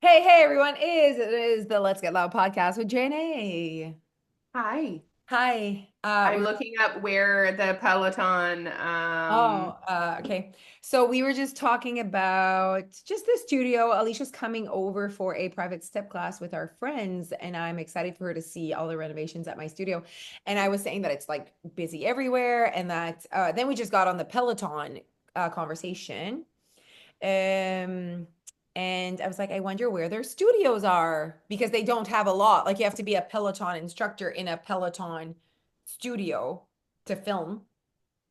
Hey everyone, it is the Let's Get Loud podcast with Jane. Hi. Hi. I'm looking up where the Peloton Okay. So we were just talking about just the studio. Alicia's coming over for a private step class with our friends, and I'm excited for her to see all the renovations at my studio. And I was saying that it's like busy everywhere, and that then we just got on the Peloton conversation. Um, and I was like, I wonder where their studios are because they don't have a lot. Like you have to be a Peloton instructor in a Peloton studio to film.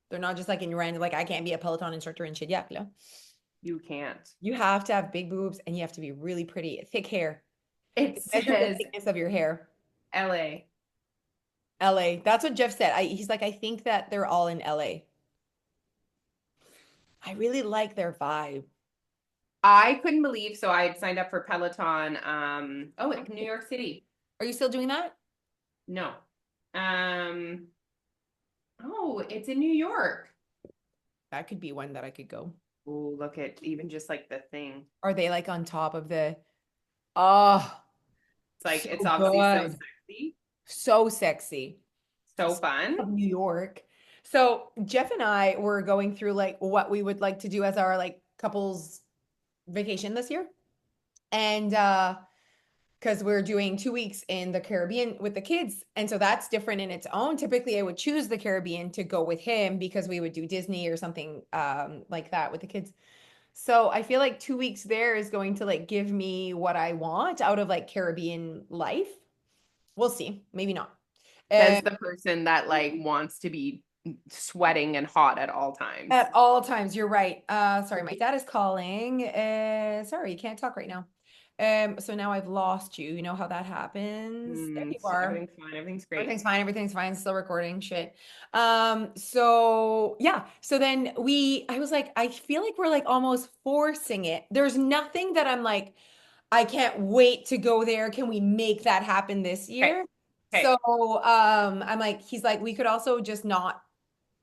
They're not just like in random, like I can't be a Peloton instructor in Chidiacla. you can't. You have to have big boobs and you have to be really pretty, thick hair. It It measures the says thickness of your hair. LA. LA. That's what Jeff said. He's like, I think that they're all in LA. I really like their vibe. I couldn't believe so I had signed up for Peloton. In New York City. Are you still doing that? No. Um, oh, it's in New York. That could be one that I could go. Oh, look at even just like the thing. Are they like on top of the Oh, It's like so it's obviously so good. sexy, So sexy. so Speaking fun. of New York. So Jeff and I were going through like what we would like to do as our like couples vacation this year. And because we're doing 2 weeks in the Caribbean with the kids. And so that's different in its own. Typically I would choose the Caribbean to go with him because we would do Disney or something like that with the kids. So I feel like 2 weeks there is going to like give me what I want out of like Caribbean life. We'll see. Maybe not. Says Um, the person that like wants to be sweating and hot at all times. at all times, you're right. Sorry, my dad is calling. Sorry, you can't talk right now. So now I've lost you. You know how that happens. There you are. Everything's fine. Everything's great. Everything's fine. Everything's fine. Still recording. Shit. So yeah. So then I was like, I feel like we're like almost forcing it. There's nothing that I'm like, I can't wait to go there. Can we make that happen this Okay. year? So Okay. I'm like, he's like, we could also just not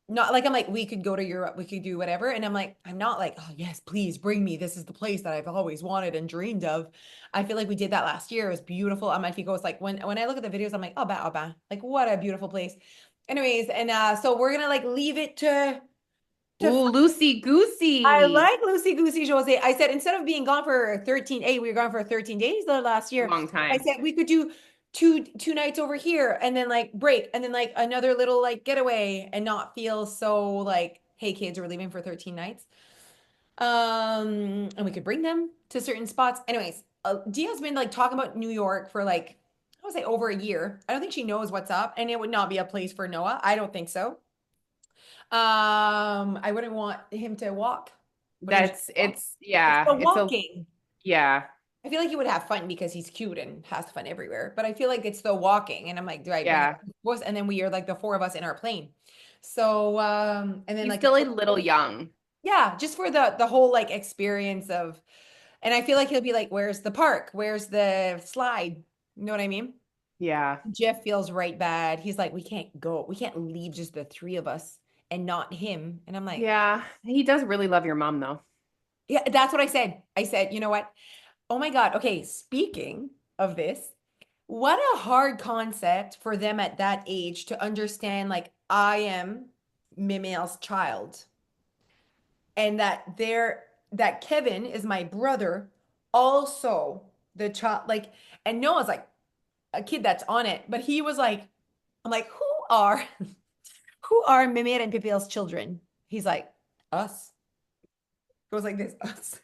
like I'm like, we could go to Europe, we could do whatever. And I'm like, I'm not like, oh yes, please bring me. This is the place that I've always wanted and dreamed of. I feel like we did that last year. It was beautiful. I'm like, it's like when I look at the videos, I'm like, oh bah. Like what a beautiful place. Anyways, and so we're gonna like leave it to Ooh, loosey I goosey. like Lucy Goosey Jose. I said instead of being gone for 13, we were gone for 13 days the last year. Long I time. said we could do two nights over here and then like break and then like another little like getaway and not feel so like, hey kids, we're leaving for 13 nights. And we could bring them to certain spots. Anyways, Dia's been like talking about New York for like I would say over a year. I don't think she knows what's up, and it would not be a place for Noah. I don't think so. I wouldn't want him to walk. Wouldn't you That's walk? it's It's the yeah, it's a walking. yeah, I feel like he would have fun because he's cute and has fun everywhere. But I feel like it's the walking. And I'm like, do I bring yeah. boys? And then we are like the four of us in our plane. So and then He's like still a little young. yeah, just for the whole like experience of and I feel like he'll be like, where's the park? Where's the slide? You know what I mean? Yeah. Jeff feels right bad. He's like, we can't go. We can't leave just the three of us and not him. And I'm like, Yeah. He does really love your mom though. yeah, that's what I said. I said, you know what? Oh my God. Okay, speaking of this, what a hard concept for them at that age to understand, like, I am Mimiel's child and that Kevin is my brother, also the child, like, and Noah's like a kid that's on it, but he was like, I'm like, who are Mimir and Pipiel's children? He's like, us. Goes like this, us.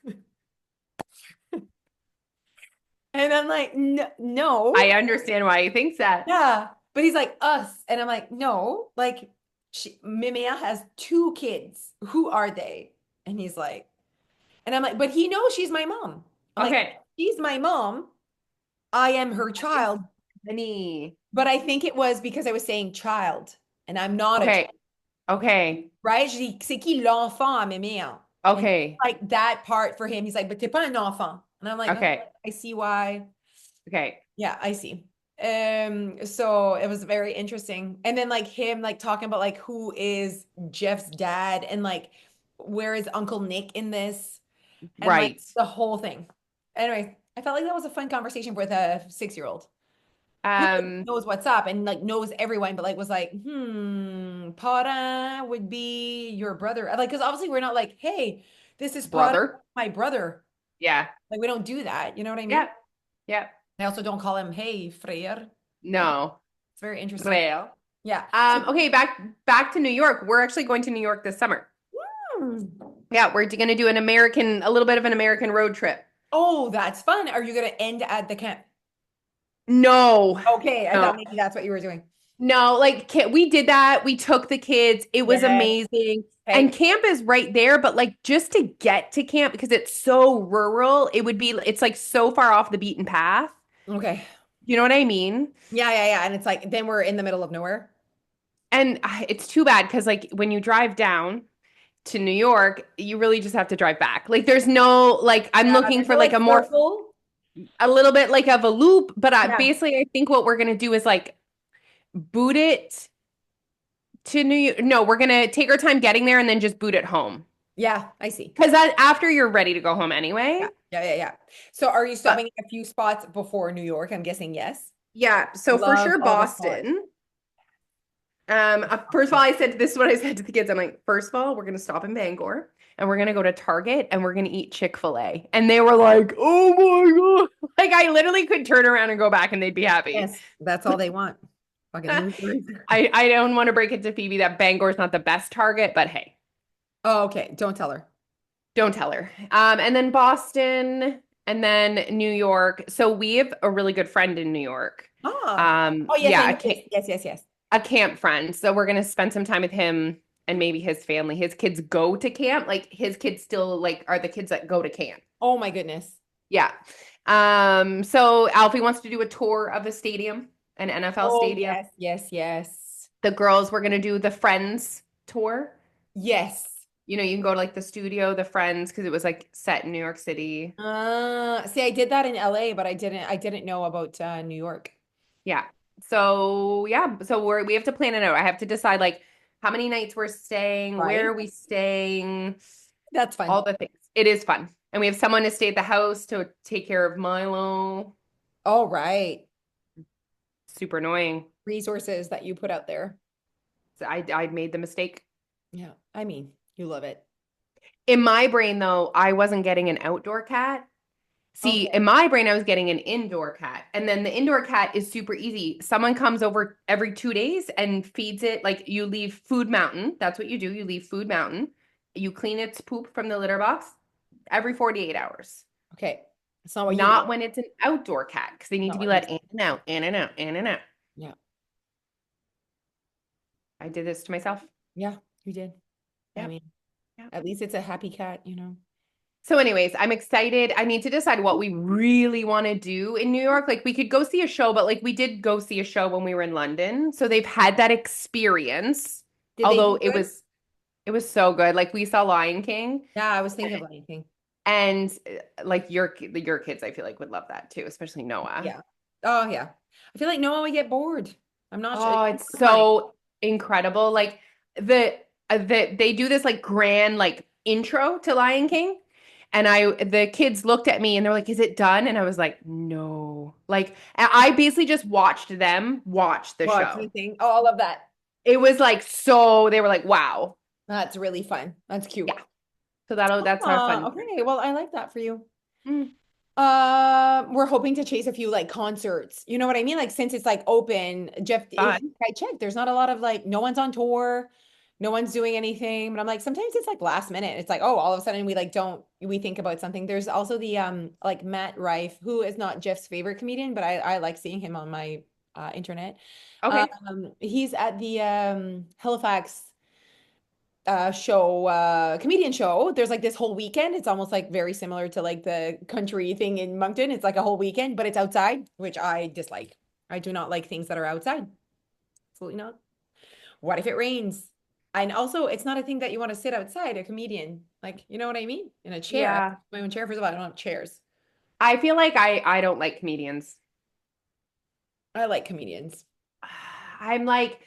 And I'm like, I no. understand why he thinks that. Yeah. But he's like, us. And I'm like, no, like Mimea has two kids. Who are they? And he's like, and I'm like, but he knows she's my mom. I'm like, Okay. she's my mom. I am her child. Honey. But I think it was because I was saying child, and I'm not a child, Okay. Okay. right? Je dis, c'est qui l'enfant à Mimea? And Okay. like that part for him, he's like, but t'es pas un enfant. And I'm like, okay, Okay. I see why. Okay. Yeah, I see. So it was very interesting. And then like him like talking about like who is Jeff's dad and like where is Uncle Nick in this and like Right. the whole thing. Anyway, I felt like that was a fun conversation with a 6-year-old who like, Um, knows what's up and like knows everyone, but like was like, Para would be your brother. Like, because obviously we're not like, hey, this is Para, brother. my brother. Yeah. Like we don't do that. You know what I mean? Yeah. Yeah. I also don't call him, hey, Frere. No. It's very interesting. Well. Yeah. So, Okay, back to New York. We're actually going to New York this summer. hmm. Yeah, we're gonna do a little bit of an American road trip. Oh, that's fun. Are you gonna end at the camp? No, Okay, I no, thought maybe that's what you were doing. no. Like we did that. We took the kids. It was Yes. amazing. And Okay. camp is right there, but like just to get to camp because it's so rural, it's like so far off the beaten path. Okay. You know what I mean? Yeah, yeah, yeah. And it's like then we're in the middle of nowhere. And it's too bad because like when you drive down to New York, you really just have to drive back. Like there's no like I'm Yeah, looking there's for no like like a more circle. a little bit like of a loop, but Yeah. basically I think what we're gonna do is like boot it to New York. No, we're gonna take our time getting there and then just boot it home. Yeah, I see. Because that after you're ready to go home Yeah, anyway. yeah, yeah, yeah. So are you But stopping at a few spots before New York? I'm guessing yes. yeah, so for Love sure all the spots. Boston. First of all, this is what I said to the kids. I'm like, first of all, we're gonna stop in Bangor and we're gonna go to Target and we're gonna eat Chick-fil-A. And they were like, oh my God. Like I literally could turn around and go back and they'd be happy. Yes, that's all they want. Fucking losers. I don't want to break it to Phoebe that Bangor's not the best Target, but hey, Oh, okay. Don't tell her. don't tell her. And then Boston and then New York. So we have a really good friend in New York. Ah. Oh, yes, I Yeah, know. Yes, yes, yes, yes. a camp friend. So we're gonna spend some time with him and maybe his family. His kids go to camp. Like his kids still like are the kids that go to camp. Oh my goodness. Yeah. So Alfie wants to do a tour of the stadium, an NFL Oh, stadium. yes, yes, yes. The girls were gonna do the Friends tour. Yes. You know, you can go to like the studio, the Friends, because it was like set in New York City. See, I did that in LA, but I didn't know about New York. Yeah. So yeah, so we have to plan it out. I have to decide like how many nights we're staying, where Right? are we staying, That's fun. all the things. It is fun. And we have someone to stay at the house to take care of Milo. All right. Super annoying. Resources that you put out there. So I made the mistake. Yeah. I mean, you love it. In my brain though, I wasn't getting an outdoor cat. See, Okay. in my brain, I was getting an indoor cat. And then the indoor cat is super easy. Someone comes over every 2 days and feeds it. Like you leave Food Mountain. That's what you do. You leave Food Mountain. You clean its poop from the litter box every 48 hours. Okay. It's not what you Not want. when it's an outdoor cat because they need Not to be what you let in and out, in and out, in and out. Yeah. I did this to myself. Yeah, you did. I Yep. mean, Yep. at least it's a happy cat. So, anyways, I'm excited. I need to decide what we really want to do in New York. Like, we could go see a show, but like, we did go see a show when we were in London. So they've had that experience, Did they although do good? it was so good. Like, we saw Lion King, Yeah, I was thinking of anything. and like your kids, I feel like would love that too, especially Noah. Yeah. Oh, yeah. I feel like no one would get bored. I'm not sure. Oh, It's it's funny. so incredible. Like they do this like grand like intro to Lion King. And the kids looked at me and they're like, "Is it done?" And I was like, "No." Like I basically just watched them watch the Watch the show. thing. Oh, I love that. It was like so they were like, "Wow." That's really fun. That's cute. Yeah. So that's our fun. Okay. Well, I like that for you. Mm, We're hoping to chase a few like concerts. You know what I mean? Like since it's like open, Jeff, fun. I checked, there's not a lot of like no one's on tour, no one's doing anything. But I'm like, sometimes it's like last minute. It's like, oh, all of a sudden we like don't we think about something. There's also the like Matt Rife, who is not Jeff's favorite comedian, but I like seeing him on my internet. Okay. He's at the Halifax show comedian show. There's like this whole weekend. It's almost like very similar to like the country thing in Moncton. It's like a whole weekend, but it's outside, which I dislike. I do not like things that are outside. Absolutely not. What if it rains? And also, it's not a thing that you want to sit outside, a comedian. Like, you know what I mean? In a chair. I have Yeah. my own chair. First of all, I don't have chairs. I feel like I don't like comedians. I like comedians. I'm like,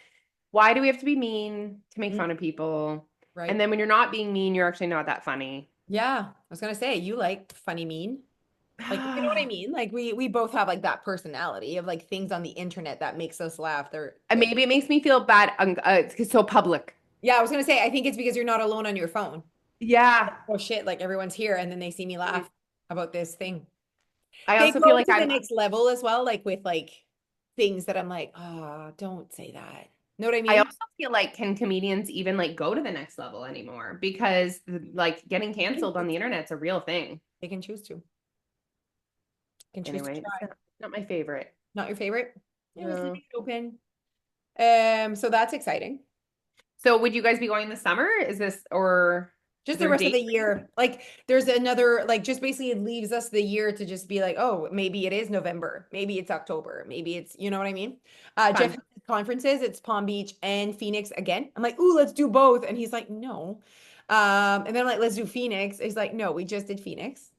why do we have to be mean to make Mm, fun of people? And right? then when you're not being mean, you're actually not that funny. Yeah. I was gonna say, you like funny mean. Like, you know what I mean? Like we both have like that personality of like things on the internet that makes us laugh. And maybe it makes me feel bad. It's so public. Yeah, I was gonna say, I think it's because you're not alone on your phone. Yeah. Oh shit, like everyone's here and then they see me laugh about this thing. I They also feel go like to the next level as well, like with like things that I'm like, oh, don't say that. Know what I I mean? also feel like can comedians even like go to the next level anymore? Because like getting They can canceled on choose the to. internet's a real thing. They can choose to. Can choose to Anyway, it's try. not my favorite. Not your favorite? Yeah, let's leave No. it open. So that's exciting. So would you guys be going this summer? Is this or is Just the there a rest of date? the year. Like there's another, like just basically it leaves us the year to just be like, oh, maybe it is November, maybe it's October, maybe it's, you know what I mean? Jeff Fun. has his conferences, it's Palm Beach and Phoenix again. I'm like, ooh, let's do both. And he's like, no. And then I'm like, let's do Phoenix. He's like, no, we just did Phoenix.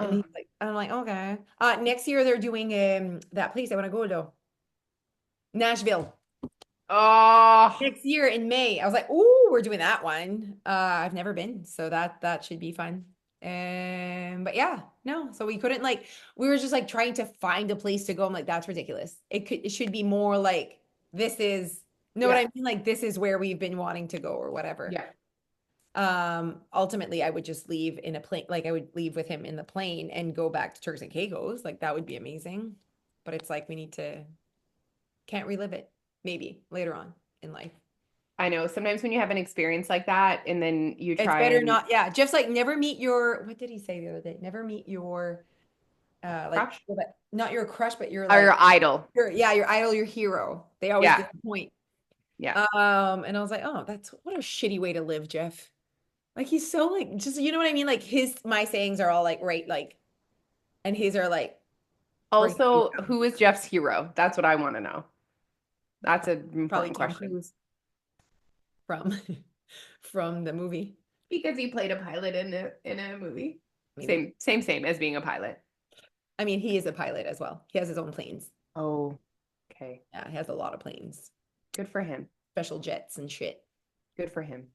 And Oh. he's like, I'm like, okay. Next year they're doing that place I want to go to, Nashville. Oh, Next year in May. I was like, "Ooh, we're doing that one." I've never been, so that should be fun. But yeah, no. So we couldn't like we were just like trying to find a place to go. I'm like, that's ridiculous. It should be more like this is know what yeah. I mean? Like this is where we've been wanting to go or whatever. Yeah. Ultimately I would just leave in a plane, like I would leave with him in the plane and go back to Turks and Caicos. Like that would be amazing. But it's like we need to can't relive it, maybe later on in life. I know. Sometimes when you have an experience like that and then you It's try better and not. Yeah, Jeff's like never meet your. What did he say the other day? Never meet your like crush not your crush, but your or like your idol. your yeah your idol, your hero. They always Yeah. disappoint. Yeah. And I was like, oh, that's what a shitty way to live, Jeff. Like he's so like just you know what I mean. Like his my sayings are all like right like, and his are like bring me Also, down. who is Jeff's hero? That's what I want to know. That's an Probably important Tom question. Cruise from from the movie. Because he played a pilot in a movie. Maybe. Same as being a pilot. I mean, he is a pilot as well. He has his own planes. Oh, okay. Yeah, he has a lot of planes, Good for him. special jets and shit. Good for him.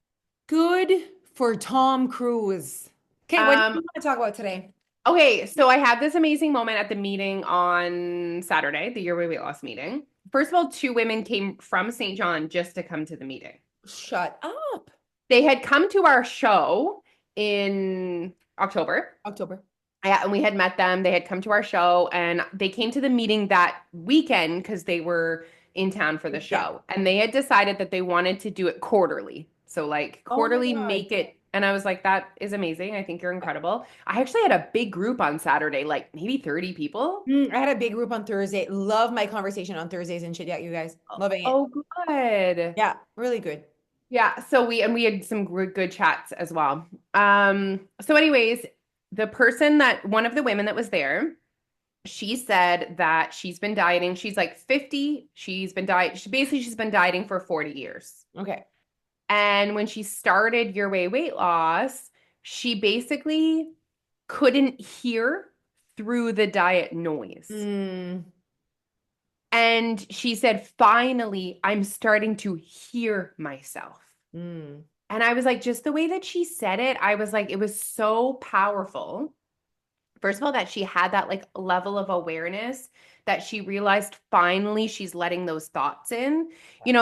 Good for Tom Cruise. Okay, what do you Um, want to talk about today? okay, so I had this amazing moment at the meeting on Saturday, the Your Way Weight Loss meeting. First of all, two women came from St. John just to come to the meeting. Shut up. They had come to our show in October. October. Yeah, and we had met them. They had come to our show and they came to the meeting that weekend because they were in town for the Yeah. show. And they had decided that they wanted to do it quarterly. So, like, Oh my quarterly, God. make it. And I was like, that is amazing. I think you're incredible. I actually had a big group on Saturday, like maybe 30 people. I had a big group on Thursday. Love my conversation on Thursdays and shit. Yeah, you guys. Loving it. Oh, good. Yeah, really good. Yeah, so we had some good chats as well. So anyways, the person that one of the women that was there, she said that she's been dieting. She's like 50. She's been dieting for 40 years. Okay. And when she started Your Way Weight Loss, she basically couldn't hear through the diet noise. Mm, And she said, finally, I'm starting to hear myself. mm. And I was like, just the way that she said it, I was like, it was so powerful. First of all, that she had that like level of awareness that she realized finally she's letting those thoughts in,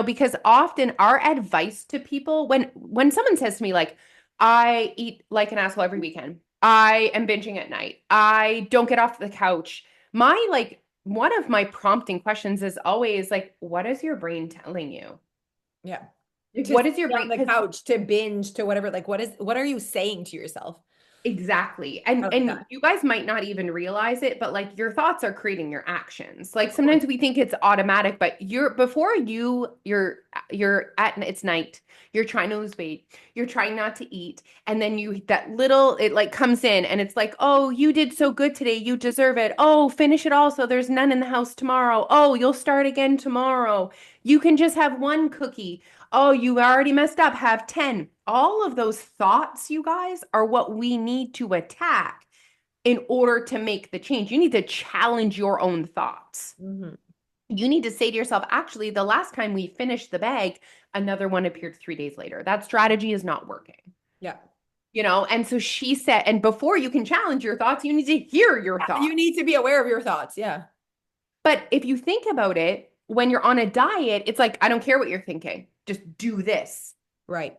because often our advice to people when someone says to me like, I eat like an asshole every weekend, I am binging at night, I don't get off the couch, my like one of my prompting questions is always like, what is your brain telling you? Yeah. Like, To what sit is your on brain? the Because couch, to binge, to whatever. Like, what are you saying to yourself? exactly. I And like and that. you guys might not even realize it, but like your thoughts are creating your actions. Like Of course. sometimes we think it's automatic, but you're at it's night, you're trying to lose weight, you're trying not to eat, and then you that little it like comes in and it's like, "Oh, you did so good today. You deserve it. Oh, finish it all so there's none in the house tomorrow. Oh, you'll start again tomorrow. You can just have one cookie. Oh, you already messed up. Have 10." All of those thoughts, you guys, are what we need to attack in order to make the change. You need to challenge your own thoughts. Hmm. You need to say to yourself, actually, the last time we finished the bag, another one appeared 3 days later. That strategy is not working. Yeah. And so she said, and before you can challenge your thoughts, you need to hear your Yeah, thoughts. you need to be aware of your thoughts. Yeah. But if you think about it, when you're on a diet, it's like, I don't care what you're thinking, just do this. Right.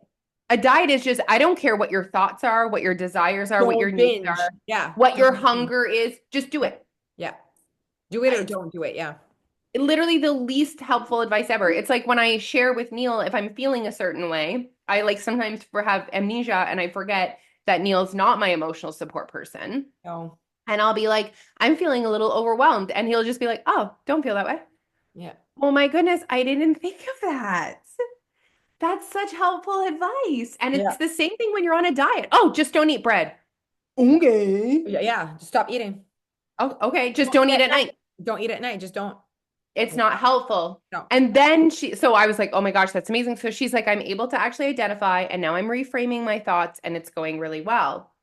A diet is just, I don't care what your thoughts are, what your desires are, what your Don't needs binge. are, Yeah. what your Don't binge. hunger is, just do Yeah. it. Yeah. Do it or It's don't do it. Yeah. literally the least helpful advice ever. It's like when I share with Neil, if I'm feeling a certain way, I like sometimes have amnesia and I forget that Neil's not my emotional support person. No. And I'll be like, I'm feeling a little overwhelmed. And he'll just be like, oh, don't feel that way. Yeah. Oh my goodness, I didn't think of that. That's such helpful advice. And Yeah. it's the same thing when you're on a diet. Oh, just don't eat bread. Yeah. Okay. Yeah. Yeah. Just stop eating. Oh, okay. Just Don't don't eat eat at at night. night. Don't eat at night. Just don't. It's not helpful. No. And then so I was like, oh my gosh, that's amazing. So she's like, I'm able to actually identify, and now I'm reframing my thoughts, and it's going really well.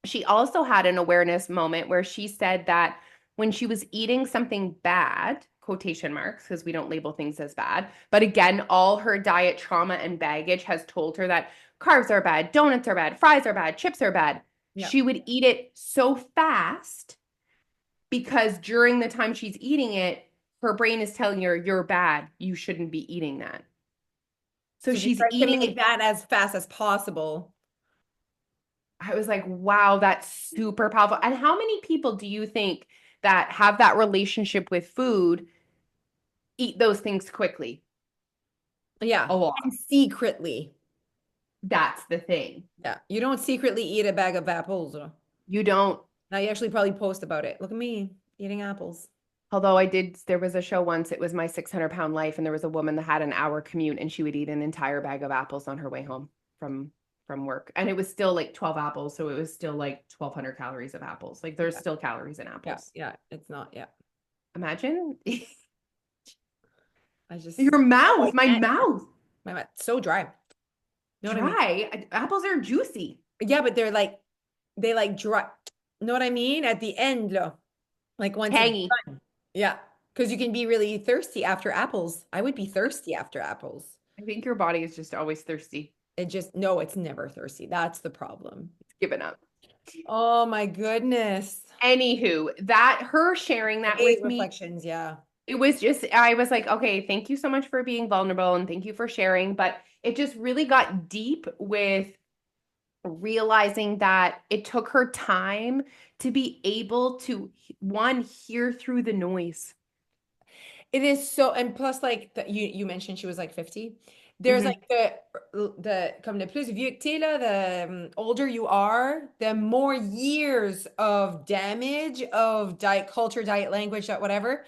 She also had an awareness moment where she said that when she was eating something bad, quotation marks, because we don't label things as bad, but again, all her diet trauma and baggage has told her that carbs are bad, donuts are bad, fries are bad, chips are bad. Yeah. She would eat it so fast because during the time she's eating it, her brain is telling her, you're bad. You shouldn't be eating that. So So she she's tries to eating make it. that as fast as possible. I was like, wow, that's super powerful. And how many people do you think that have that relationship with food eat those things quickly? Yeah. A lot. And secretly. That's the thing. Yeah. You don't secretly eat a bag of apples. You don't. Now you actually probably post about it. Look at me eating apples. Although there was a show once, it was My 600-Pound Life, and there was a woman that had an hour commute and she would eat an entire bag of apples on her way home from work. And it was still like 12 apples, so it was still like 1,200 calories of apples. Like there's Yeah. still calories in Yeah. apples. Yeah. It's not. Yeah. Imagine I just, your oh, I mouth, my can't. mouth, My mouth so dry. You know what I mean? dry. Apples are juicy, Yeah, but they like dry. You know what I mean? At the end, though, like once it's tangy. done. Yeah. Because you can be really thirsty after apples. I would be thirsty after apples. I think your body is just always thirsty. It just, no, it's never thirsty. That's the problem. It's given up. Oh my goodness. Anywho, that her sharing that Great with me, reflections. Yeah. it was just, I was like, okay, thank you so much for being vulnerable and thank you for sharing. But it just really got deep with realizing that it took her time to be able to, one, hear through the noise. It is so, and plus, like you mentioned, she was like 50. There's Hmm. like comme le plus vieux que t'es là, the older you are, the more years of damage of diet culture, diet language, that whatever.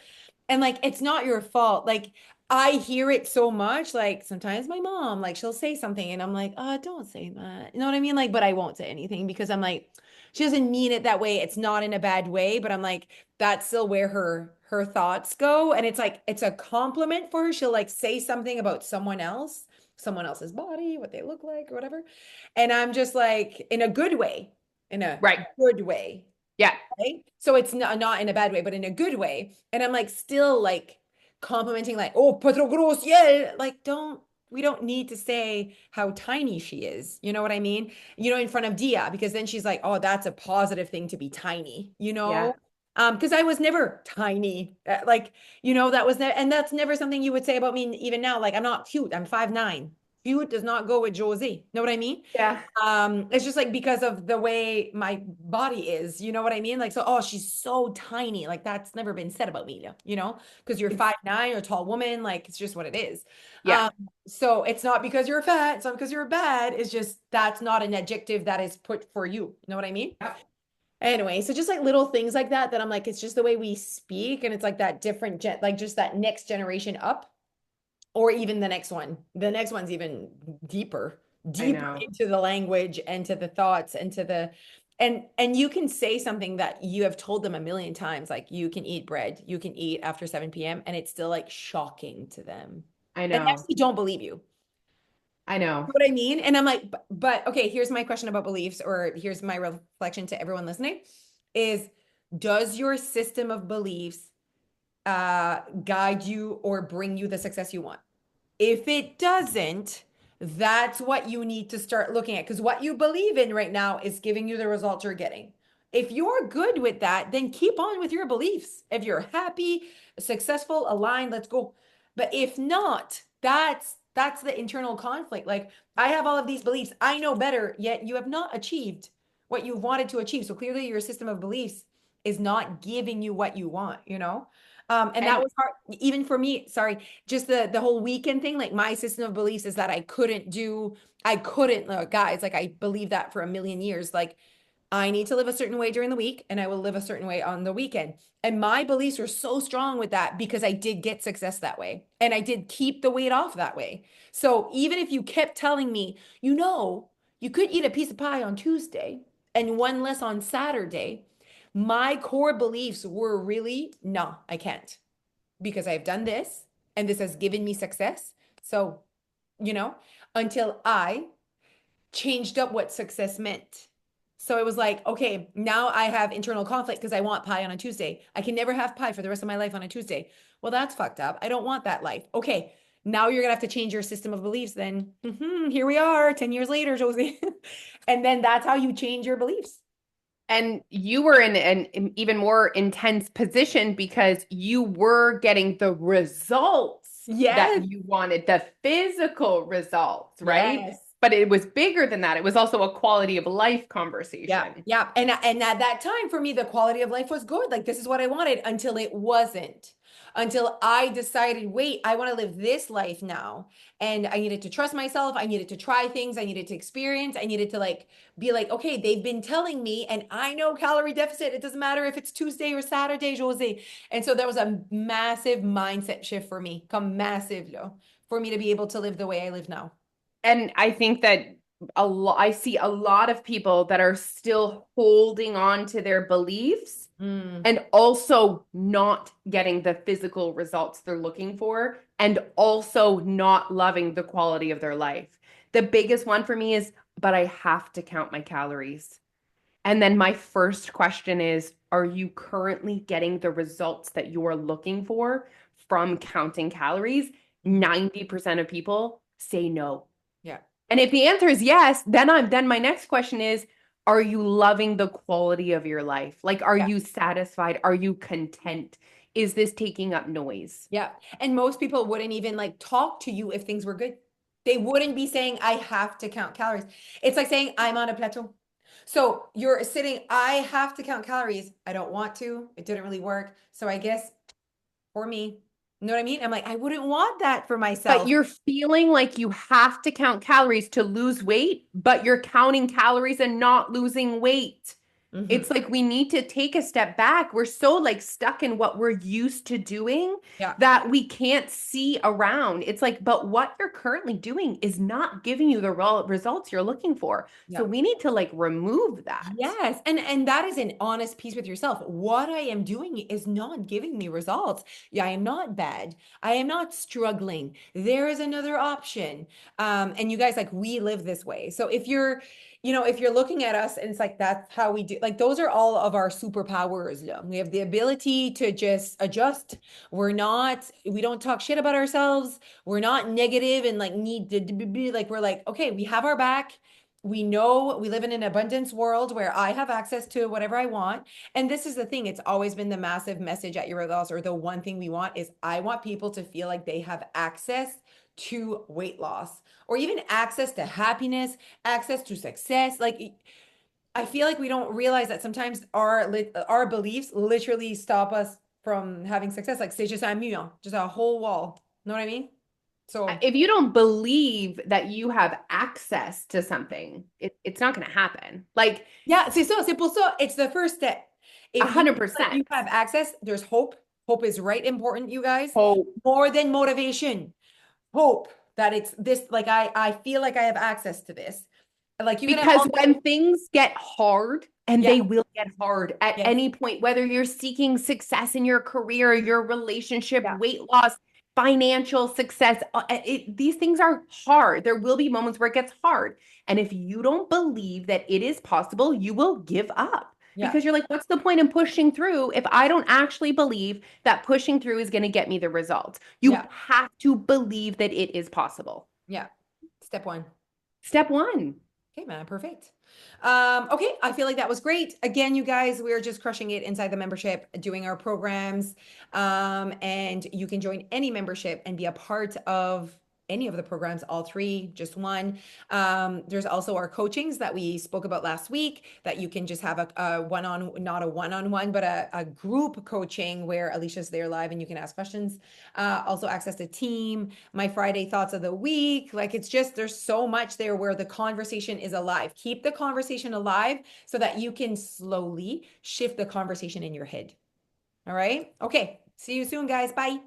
And like, it's not your fault. Like, I hear it so much. Like, sometimes my mom, like, she'll say something, and I'm like, don't say that. You know what I mean? Like, but I won't say anything because I'm like, she doesn't mean it that way. It's not in a bad way, but I'm like, that's still where her thoughts go. And it's like, it's a compliment for her. She'll like say something about someone else's body, what they look like, or whatever. And I'm just like, in a good way, in a Right. good way. Yeah. Right? So it's not in a bad way, but in a good way. And I'm like still like complimenting, like, oh, pas trop grosse, yeah. Like, we don't need to say how tiny she is. You know what I mean? In front of Dia, because then she's like, oh, that's a positive thing to be tiny, you Yeah. know? Because I was never tiny. Like, that was never, and that's never something you would say about me even now. Like, I'm not cute. I'm 5'9". Cute does not go with Josie. Know what I mean? Yeah. It's just like because of the way my body is, you know what I mean? Like, so, oh, she's so tiny. Like, that's never been said about me, because you're It's, 5'9", you're a tall woman. Like, it's just what it is. yeah. Um, so it's not because you're fat, it's not because you're bad. It's just that's not an adjective that is put for you. You know what I mean? Yep. Anyway, so just like little things like that I'm like, it's just the way we speak, and it's like that different like just that next generation up, or even the next one. The next one's even deeper, I deeper know. into the language and to the thoughts and to the and you can say something that you have told them a million times, like you can eat bread, you can eat after 7 p.m., and it's still like shocking to them. I And they know. actually don't believe you. I know. You know what I mean? And I'm like, but okay, here's my question about beliefs, or here's my reflection to everyone listening is, does your system of beliefs guide you or bring you the success you want? If it doesn't, That's what you need to start looking at because what you believe in right now is giving you the results you're getting. If you're good with that, then keep on with your beliefs. If you're happy, successful, aligned, let's go. But if not, that's the internal conflict. Like I have all of these beliefs. I know better, yet you have not achieved what you wanted to achieve. So clearly your system of beliefs is not giving you what you want, you know? And that And was hard, even for me. Sorry, just the whole weekend thing. Like my system of beliefs is that I couldn't, guys. Like I believe that for a million years. Like I need to live a certain way during the week, and I will live a certain way on the weekend. And my beliefs were so strong with that because I did get success that way, and I did keep the weight off that way. So even if you kept telling me, you could eat a piece of pie on Tuesday and one less on Saturday my core beliefs were really, no, I can't because I've done this and this has given me success. So, you know, until I changed up what success meant. So it was like, okay, now I have internal conflict because I want pie on a Tuesday. I can never have pie for the rest of my life on a Tuesday. Well, that's fucked up. I don't want that life. Okay, now you're gonna have to change your system of beliefs. Then here we are, 10 years later, Josie. And then that's how you change your beliefs. And you were in an even more intense position because you were getting the results that Yes. you wanted, the physical results, right? Yes. But it was bigger than that. It was also a quality of life Yeah, conversation. yeah. And at that time for me, the quality of life was good. Like this is what I wanted until it wasn't. Until I decided, wait, I want to live this life now. And I needed to trust myself. I needed to try things. I needed to experience. I needed to like be like, okay, they've been telling me, and I know calorie deficit. It doesn't matter if it's Tuesday or Saturday, Jose. And so there was a massive mindset shift for me, come massive, for me to be able to live the way I live now. And I think that I see a lot of people that are still holding on to their beliefs Mm, and also not getting the physical results they're looking for and also not loving the quality of their life. The biggest one for me is, but I have to count my calories. And then my first question is, are you currently getting the results that you are looking for from counting calories? mhm. 90% of people say no. Yeah. And if the answer is yes, then my next question is, are you loving the quality of your life? Like, are Yeah. you satisfied? Are you content? Is this taking up noise? Yeah. And most people wouldn't even like talk to you if things were good. They wouldn't be saying, I have to count calories. It's like saying, I'm on a plateau. So you're sitting, I have to count calories. I don't want to. It didn't really work. So I guess for me, you know what I mean? I'm like, I wouldn't want that for But myself. you're feeling like you have to count calories to lose weight, but you're counting calories and not losing weight. Hmm. It's like we need to take a step back. We're so like stuck in what we're used to doing Yeah. that we can't see around. It's like, but what you're currently doing is not giving you the results you're looking for. So Yeah. we need to like remove that. Yes. And that is an honest piece with yourself. What I am doing is not giving me results. Yeah, I am not bad. I am not struggling. There is another option. And you guys, like, we live this way. So if you're looking at us and it's like that's how we do, like those are all of our superpowers. We have the ability to just adjust. We don't talk shit about ourselves. We're not negative and like need to be like, we're like, okay, we have our back. We know we live in an abundance world where I have access to whatever I want. And this is the thing, it's always been the massive message at Your Loss, or the one thing we want is I want people to feel like they have access to weight loss or even access to happiness, access to success. Like I feel like we don't realize that sometimes our beliefs literally stop us from having success. Like c'est juste un mur, just a whole wall. Know what I mean? So If you don't believe that you have access to something, it's not going to happen. Like yeah, c'est ça. C'est pour ça. It's the first step. a If you hundred feel like percent you have access, there's hope. Hope is right important, you guys. hope. More than motivation. Hope that it's this, like I feel like I have access to this. Like you're gonna Because also, when things get hard, and yeah, they will get hard at yes, any point, whether you're seeking success in your career, your relationship, yeah, weight loss, financial success, these things are hard. There will be moments where it gets hard. And if you don't believe that it is possible, you will give up yeah, because you're like, what's the point in pushing through if I don't actually believe that pushing through is going to get me the results? You yeah, have to believe that it is possible. yeah. Step one. Step one. Okay, man, perfect. Okay, I feel like that was great. Again, you guys, we're just crushing it inside the membership, doing our programs. And you can join any membership and be a part of any of the programs, all three, just one. There's also our coachings that we spoke about last week that you can just have a one-on, not a one-on-one, but a group coaching where Alicia's there live and you can ask questions. Also access to team, my Friday thoughts of the week. Like it's just, there's so much there where the conversation is alive. Keep the conversation alive so that you can slowly shift the conversation in your head. All right. Okay. See you soon, guys. Bye.